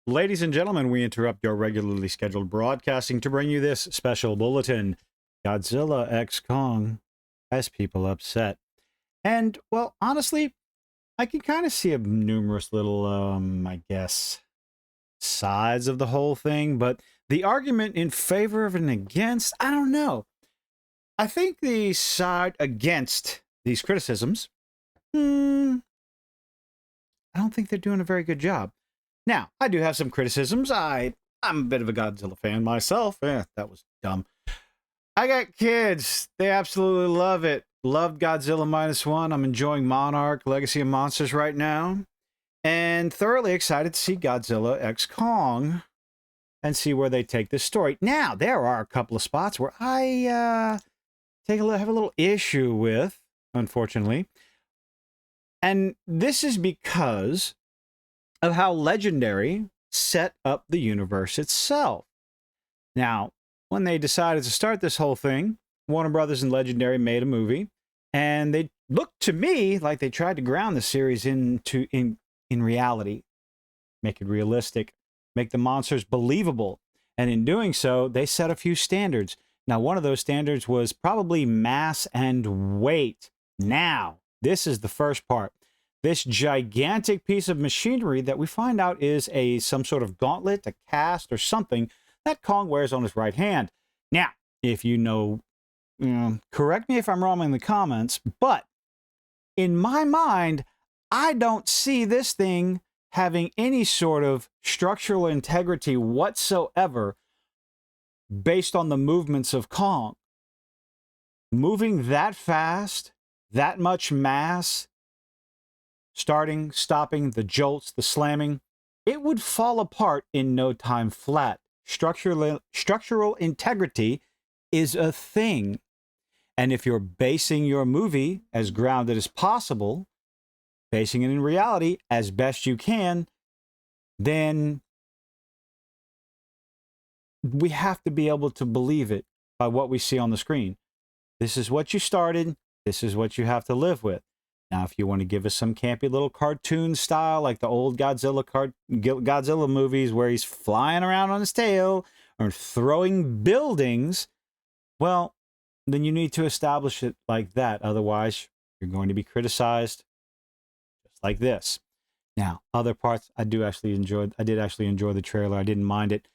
Ladies and gentlemen, we interrupt your regularly scheduled broadcasting to bring you this special bulletin. Godzilla X Kong has people upset. And, well, honestly, I can kind of see a numerous little, I guess, sides of the whole thing, but the argument in favor of and against, I don't know. I think the side against these criticisms, I don't think they're doing a very good job. Now, I do have some criticisms. I'm a bit of a Godzilla fan myself. That was dumb. I got kids. They absolutely love it. Loved Godzilla -1. I'm enjoying Monarch, Legacy of Monsters right now. And thoroughly excited to see Godzilla X Kong and see where they take this story. Now, there are a couple of spots where I have a little issue with, unfortunately. And this is because of how Legendary set up the universe itself. Now, when they decided to start this whole thing, Warner Brothers and Legendary made a movie, and they looked to me like they tried to ground the series in reality, make it realistic, make the monsters believable. And in doing so, they set a few standards. Now, one of those standards was probably mass and weight. Now, this is the first part. This gigantic piece of machinery that we find out is some sort of gauntlet, a cast, or something that Kong wears on his right hand. Now, if you know, correct me if I'm wrong in the comments, but in my mind, I don't see this thing having any sort of structural integrity whatsoever based on the movements of Kong. Moving that fast, that much mass, starting, stopping, the jolts, the slamming, it would fall apart in no time flat. Structural integrity is a thing. And if you're basing your movie as grounded as possible, basing it in reality as best you can, then we have to be able to believe it by what we see on the screen. This is what you started. This is what you have to live with. Now, if you want to give us some campy little cartoon style, like the old Godzilla movies where he's flying around on his tail or throwing buildings, well, then you need to establish it like that. Otherwise, you're going to be criticized just like this. Now, other parts I did actually enjoy the trailer. I didn't mind it.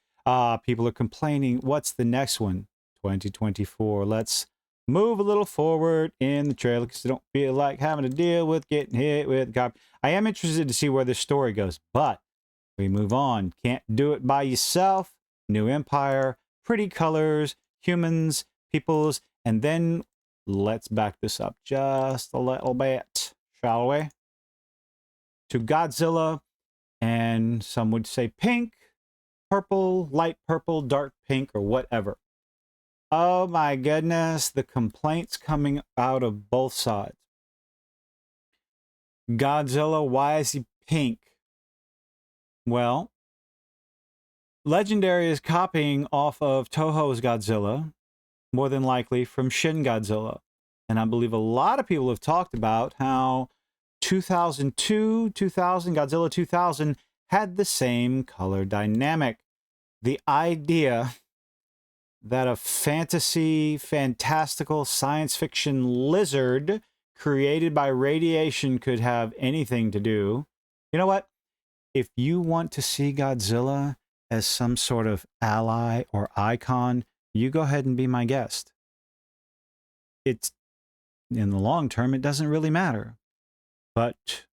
People are complaining. What's the next one? 2024. Let's move a little forward in the trailer because I don't feel like having to deal with getting hit with cop. I am interested to see where this story goes, but we move on. Can't do it by yourself. New Empire, pretty colors, humans, peoples, and then let's back this up just a little bit, shall we? To Godzilla, and some would say pink, purple, light purple, dark pink, or whatever. Oh my goodness, the complaints coming out of both sides. Godzilla, why is he pink? Well, Legendary is copying off of Toho's Godzilla, more than likely from Shin Godzilla. And I believe a lot of people have talked about how 2000, Godzilla 2000 had the same color dynamic. The idea that a fantastical science fiction lizard created by radiation could have anything to do. You know what? If you want to see Godzilla as some sort of ally or icon, you go ahead and be my guest. It's in the long term, it doesn't really matter. But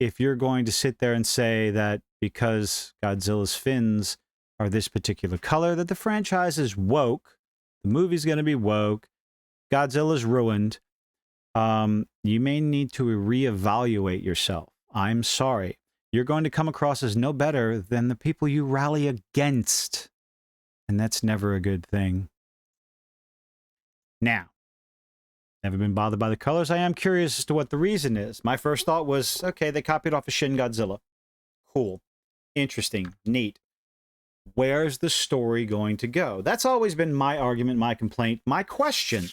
if you're going to sit there and say that because Godzilla's fins are this particular color, that the franchise is woke, the movie's going to be woke, Godzilla's ruined, you may need to reevaluate yourself. I'm sorry. You're going to come across as no better than the people you rally against. And that's never a good thing. Now, never been bothered by the colors. I am curious as to what the reason is. My first thought was, okay, they copied off of Shin Godzilla. Cool. Interesting. Neat. Where's the story going to go? That's always been my argument, my complaint, my question.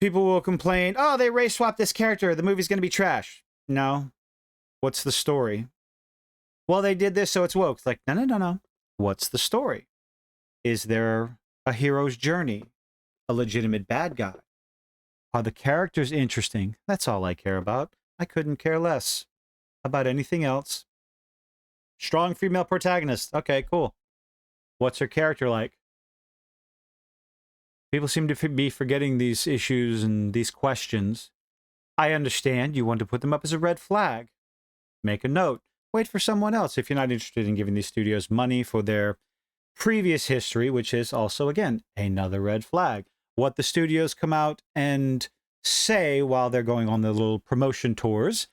People will complain, oh, they race swapped this character. The movie's going to be trash. No. What's the story? well, they did this, so it's woke. It's like, no, no, no, no. What's the story? Is there a hero's journey? A legitimate bad guy? Are the characters interesting? That's all I care about. I couldn't care less about anything else. Strong female protagonist. Okay, cool. What's her character like? People seem to be forgetting these issues and these questions. I understand you want to put them up as a red flag. Make a note. Wait for someone else if you're not interested in giving these studios money for their previous history, which is also, again, another red flag. What the studios come out and say while they're going on their little promotion tours,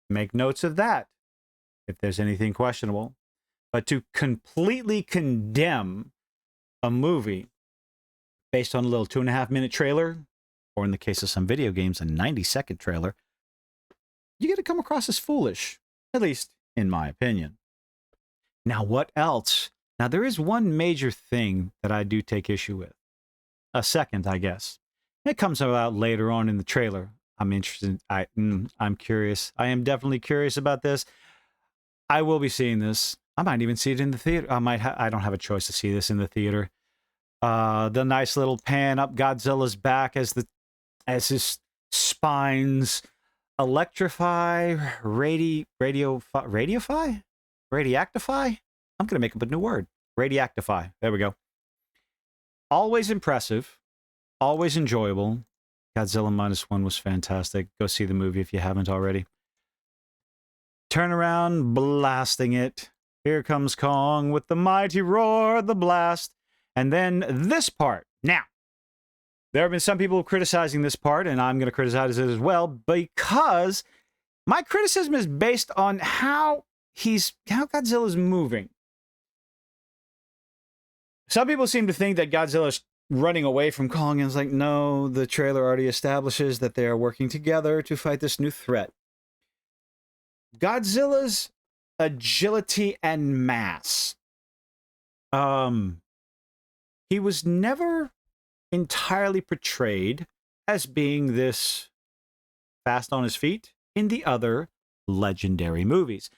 make notes of that if there's anything questionable. But to completely condemn a movie based on a little 2.5-minute trailer, or in the case of some video games, a 90-second trailer, you get to come across as foolish, at least in my opinion. Now, what else? Now, there is one major thing that I do take issue with. A second, I guess. It comes out later on in the trailer. I'm interested. I'm curious. I am definitely curious about this. I will be seeing this. I might even see it in the theater. I don't have a choice to see this in the theater. The nice little pan up Godzilla's back as his spines electrify, radiactify? I'm going to make up a new word. Radiactify. There we go. Always impressive. Always enjoyable. Godzilla -1 was fantastic. Go see the movie if you haven't already. Turn around, blasting it. Here comes Kong with the mighty roar, the blast. And then this part. Now, there have been some people criticizing this part, and I'm going to criticize it as well, because my criticism is based on how Godzilla's moving. Some people seem to think that Godzilla's running away from Kong, and it's like, no, the trailer already establishes that they are working together to fight this new threat. Godzilla's agility and mass. He was never entirely portrayed as being this fast on his feet in the other legendary movies.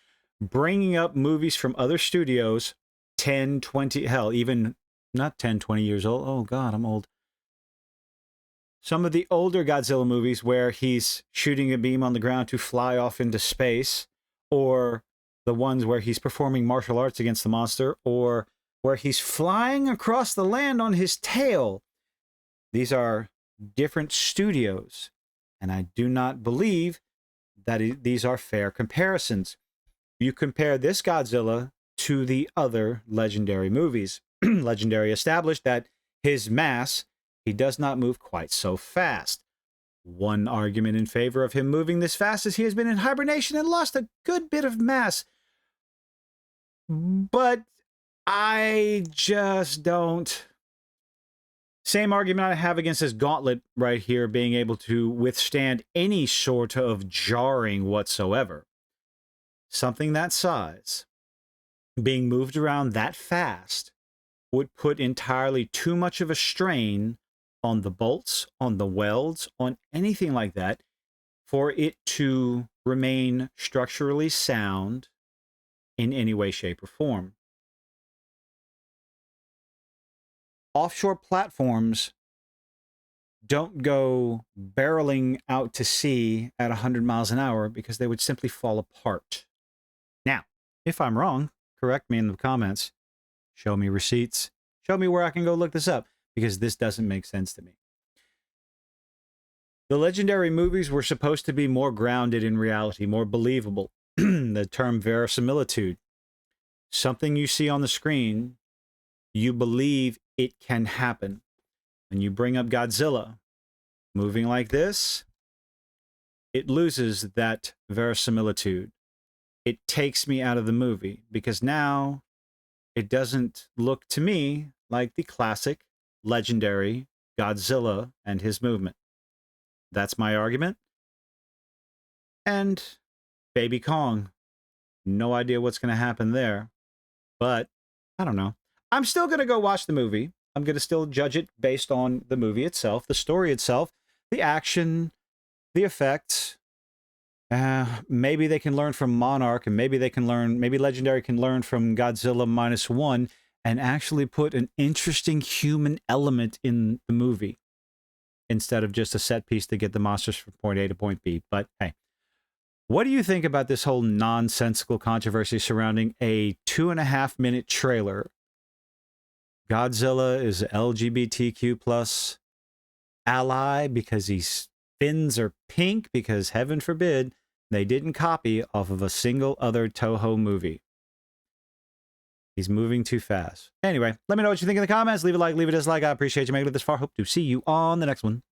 Bringing up movies from other studios, 10, 20, hell, even not 10, 20 years old. Oh, God, I'm old. Some of the older Godzilla movies where he's shooting a beam on the ground to fly off into space, or the ones where he's performing martial arts against the monster, or where he's flying across the land on his tail. These are different studios, and I do not believe that these are fair comparisons. You compare this Godzilla to the other legendary movies. Legendary established that his mass, he does not move quite so fast. One argument in favor of him moving this fast is he has been in hibernation and lost a good bit of mass. But I just don't. Same argument I have against this gauntlet right here being able to withstand any sort of jarring whatsoever. Something that size, being moved around that fast, would put entirely too much of a strain on the bolts, on the welds, on anything like that, for it to remain structurally sound in any way, shape, or form. Offshore platforms don't go barreling out to sea at 100 miles an hour because they would simply fall apart. Now, if I'm wrong, correct me in the comments. Show me receipts. Show me where I can go look this up, because this doesn't make sense to me. The legendary movies were supposed to be more grounded in reality, more believable. The term verisimilitude. Something you see on the screen, you believe it can happen. When you bring up Godzilla moving like this, it loses that verisimilitude. It takes me out of the movie, because now it doesn't look to me like the classic, legendary Godzilla and his movement. That's my argument. And Baby Kong, no idea what's going to happen there. But I don't know. I'm still going to go watch the movie. I'm going to still judge it based on the movie itself, the story itself, the action, the effects, Maybe they can learn from Monarch, and maybe they can learn, maybe Legendary can learn from Godzilla -1 and actually put an interesting human element in the movie instead of just a set piece to get the monsters from point A to point B. But hey, what do you think about this whole nonsensical controversy surrounding a 2.5-minute trailer? Godzilla is LGBTQ plus ally because his fins are pink, because heaven forbid they didn't copy off of a single other Toho movie. He's moving too fast. Anyway, let me know what you think in the comments. Leave a like, leave a dislike. I appreciate you making it this far. Hope to see you on the next one.